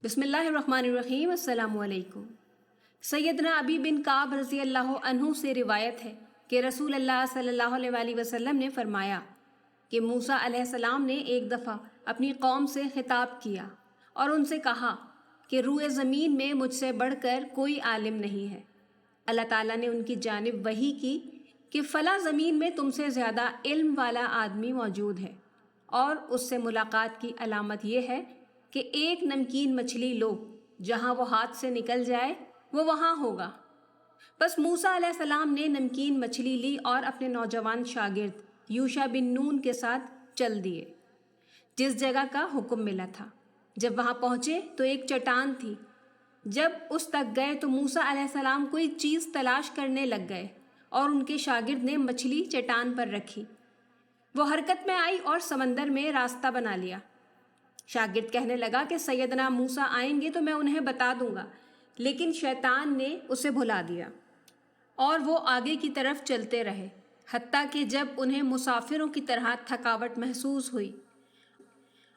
بسم اللہ الرحمن الرحیم۔ السلام علیکم۔ سیدنا ابی بن کعب رضی اللہ عنہ سے روایت ہے کہ رسول اللہ صلی اللہ علیہ وآلہ وسلم نے فرمایا کہ موسیٰ علیہ السلام نے ایک دفعہ اپنی قوم سے خطاب کیا اور ان سے کہا کہ روئے زمین میں مجھ سے بڑھ کر کوئی عالم نہیں ہے۔ اللہ تعالیٰ نے ان کی جانب وحی کی کہ فلاں زمین میں تم سے زیادہ علم والا آدمی موجود ہے، اور اس سے ملاقات کی علامت یہ ہے کہ ایک نمکین مچھلی لو، جہاں وہ ہاتھ سے نکل جائے وہ وہاں ہوگا۔ بس موسیٰ علیہ السلام نے نمکین مچھلی لی اور اپنے نوجوان شاگرد یوشع بن نون کے ساتھ چل دیے جس جگہ کا حکم ملا تھا۔ جب وہاں پہنچے تو ایک چٹان تھی۔ جب اس تک گئے تو موسیٰ علیہ السلام کوئی چیز تلاش کرنے لگ گئے اور ان کے شاگرد نے مچھلی چٹان پر رکھی۔ وہ حرکت میں آئی اور سمندر میں راستہ بنا لیا۔ شاگرد کہنے لگا کہ سیدنا موسیٰ آئیں گے تو میں انہیں بتا دوں گا، لیکن شیطان نے اسے بھلا دیا اور وہ آگے کی طرف چلتے رہے، حتیٰ کہ جب انہیں مسافروں کی طرح تھکاوٹ محسوس ہوئی،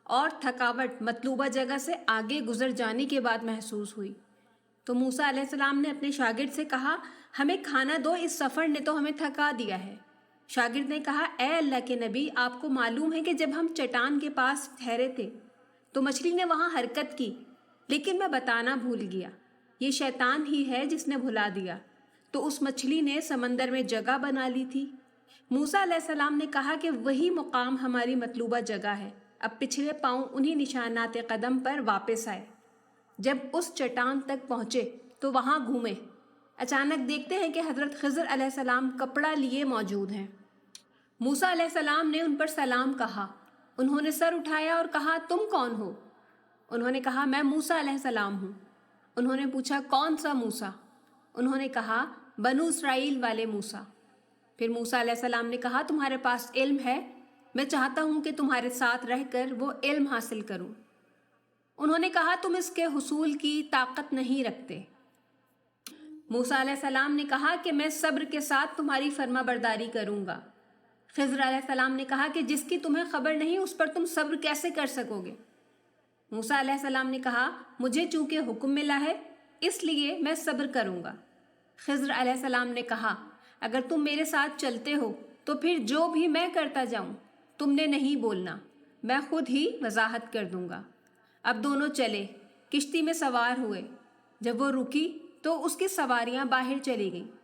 اور تھکاوٹ مطلوبہ جگہ سے آگے گزر جانے کے بعد محسوس ہوئی، تو موسیٰ علیہ السلام نے اپنے شاگرد سے کہا، ہمیں کھانا دو، اس سفر نے تو ہمیں تھکا دیا ہے۔ شاگرد نے کہا، اے اللہ کے نبی، آپ کو معلوم ہے کہ جب ہم چٹان کے پاس ٹھہرے تھے تو مچھلی نے وہاں حرکت کی، لیکن میں بتانا بھول گیا۔ یہ شیطان ہی ہے جس نے بھلا دیا۔ تو اس مچھلی نے سمندر میں جگہ بنا لی تھی۔ موسیٰ علیہ السلام نے کہا کہ وہی مقام ہماری مطلوبہ جگہ ہے۔ اب پچھلے پاؤں انہی نشانات قدم پر واپس آئے۔ جب اس چٹان تک پہنچے تو وہاں گھومے۔ اچانک دیکھتے ہیں کہ حضرت خضر علیہ السلام کپڑا لیے موجود ہیں۔ موسیٰ علیہ السلام نے ان پر سلام کہا۔ انہوں نے سر اٹھایا اور کہا، تم کون ہو؟ انہوں نے کہا، میں موسیٰ علیہ السلام ہوں۔ انہوں نے پوچھا، کون سا موسیٰ؟ انہوں نے کہا، بنو اسرائیل والے موسیٰ۔ پھر موسیٰ علیہ السلام نے کہا، تمہارے پاس علم ہے، میں چاہتا ہوں کہ تمہارے ساتھ رہ کر وہ علم حاصل کروں۔ انہوں نے کہا، تم اس کے حصول کی طاقت نہیں رکھتے۔ موسیٰ علیہ السلام نے کہا کہ میں صبر کے ساتھ تمہاری فرما برداری کروں گا۔ خضر علیہ السلام نے کہا کہ جس کی تمہیں خبر نہیں اس پر تم صبر کیسے کر سکو گے؟ موسیٰ علیہ السلام نے کہا، مجھے چونکہ حکم ملا ہے اس لیے میں صبر کروں گا۔ خضر علیہ السلام نے کہا، اگر تم میرے ساتھ چلتے ہو تو پھر جو بھی میں کرتا جاؤں تم نے نہیں بولنا، میں خود ہی وضاحت کر دوں گا۔ اب دونوں چلے، کشتی میں سوار ہوئے۔ جب وہ رکی تو اس کی سواریاں باہر چلی گئیں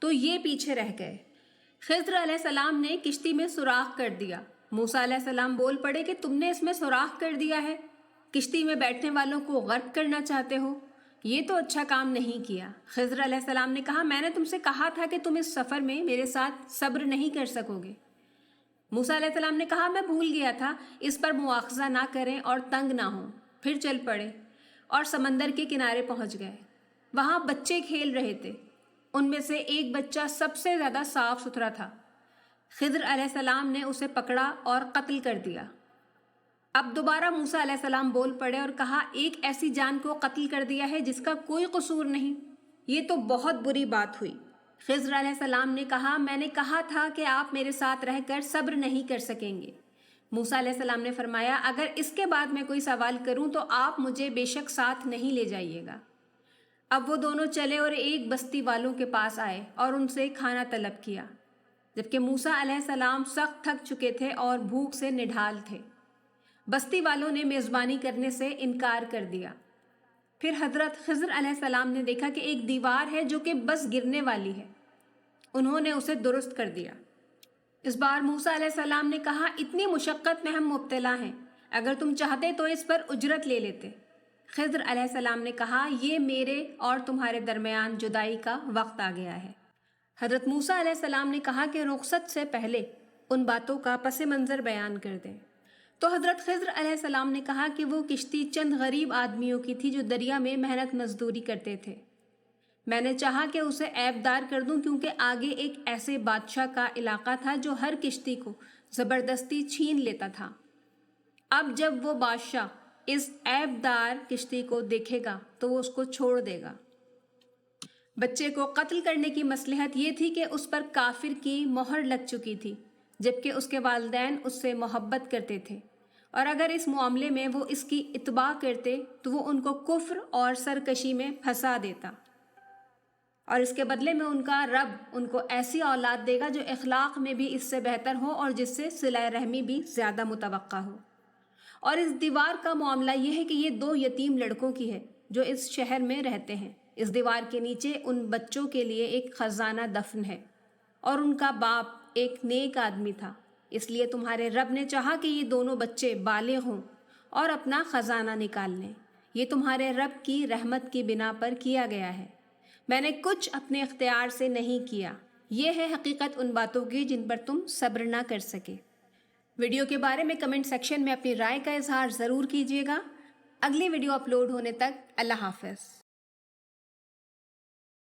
تو یہ پیچھے رہ گئے۔ خضر علیہ السلام نے کشتی میں سوراخ کر دیا۔ موسیٰ علیہ السلام بول پڑے کہ تم نے اس میں سوراخ کر دیا ہے، کشتی میں بیٹھنے والوں کو غرق کرنا چاہتے ہو، یہ تو اچھا کام نہیں کیا۔ خضر علیہ السلام نے کہا، میں نے تم سے کہا تھا کہ تم اس سفر میں میرے ساتھ صبر نہیں کر سکو گے۔ موسیٰ علیہ السلام نے کہا، میں بھول گیا تھا، اس پر مواخذہ نہ کریں اور تنگ نہ ہوں۔ پھر چل پڑے اور سمندر کے کنارے پہنچ گئے۔ وہاں بچے کھیل رہے تھے۔ ان میں سے ایک بچہ سب سے زیادہ صاف ستھرا تھا۔ خضر علیہ السلام نے اسے پکڑا اور قتل کر دیا۔ اب دوبارہ موسیٰ علیہ السلام بول پڑے اور کہا، ایک ایسی جان کو قتل کر دیا ہے جس کا کوئی قصور نہیں، یہ تو بہت بری بات ہوئی۔ خضر علیہ السلام نے کہا، میں نے کہا تھا کہ آپ میرے ساتھ رہ کر صبر نہیں کر سکیں گے۔ موسیٰ علیہ السلام نے فرمایا، اگر اس کے بعد میں کوئی سوال کروں تو آپ مجھے بے شک ساتھ نہیں لے جائیے گا۔ اب وہ دونوں چلے اور ایک بستی والوں کے پاس آئے اور ان سے کھانا طلب کیا، جبکہ موسیٰ علیہ السلام سخت تھک چکے تھے اور بھوک سے نڈھال تھے۔ بستی والوں نے میزبانی کرنے سے انکار کر دیا۔ پھر حضرت خضر علیہ السلام نے دیکھا کہ ایک دیوار ہے جو کہ بس گرنے والی ہے۔ انہوں نے اسے درست کر دیا۔ اس بار موسیٰ علیہ السلام نے کہا، اتنی مشقت میں ہم مبتلا ہیں، اگر تم چاہتے تو اس پر اجرت لے لیتے۔ خضر علیہ السلام نے کہا، یہ میرے اور تمہارے درمیان جدائی کا وقت آ گیا ہے۔ حضرت موسیٰ علیہ السلام نے کہا کہ رخصت سے پہلے ان باتوں کا پس منظر بیان کر دیں۔ تو حضرت خضر علیہ السلام نے کہا کہ وہ کشتی چند غریب آدمیوں کی تھی جو دریا میں محنت مزدوری کرتے تھے۔ میں نے چاہا کہ اسے عیب دار کر دوں کیونکہ آگے ایک ایسے بادشاہ کا علاقہ تھا جو ہر کشتی کو زبردستی چھین لیتا تھا۔ اب جب وہ بادشاہ اس عیب دار کشتی کو دیکھے گا تو وہ اس کو چھوڑ دے گا۔ بچے کو قتل کرنے کی مصلحت یہ تھی کہ اس پر کافر کی مہر لگ چکی تھی، جبکہ اس کے والدین اس سے محبت کرتے تھے اور اگر اس معاملے میں وہ اس کی اتباع کرتے تو وہ ان کو کفر اور سرکشی میں پھنسا دیتا، اور اس کے بدلے میں ان کا رب ان کو ایسی اولاد دے گا جو اخلاق میں بھی اس سے بہتر ہو اور جس سے صلہ رحمی بھی زیادہ متوقع ہو۔ اور اس دیوار کا معاملہ یہ ہے کہ یہ 2 یتیم لڑکوں کی ہے جو اس شہر میں رہتے ہیں۔ اس دیوار کے نیچے ان بچوں کے لیے ایک خزانہ دفن ہے، اور ان کا باپ ایک نیک آدمی تھا، اس لیے تمہارے رب نے چاہا کہ یہ دونوں بچے بالغ ہوں اور اپنا خزانہ نکال لیں۔ یہ تمہارے رب کی رحمت کی بنا پر کیا گیا ہے، میں نے کچھ اپنے اختیار سے نہیں کیا۔ یہ ہے حقیقت ان باتوں کی جن پر تم صبر نہ کر سکے۔ ویڈیو کے بارے میں کمنٹ سیکشن میں اپنی رائے کا اظہار ضرور کیجیے گا۔ اگلی ویڈیو اپلوڈ ہونے تک اللہ حافظ۔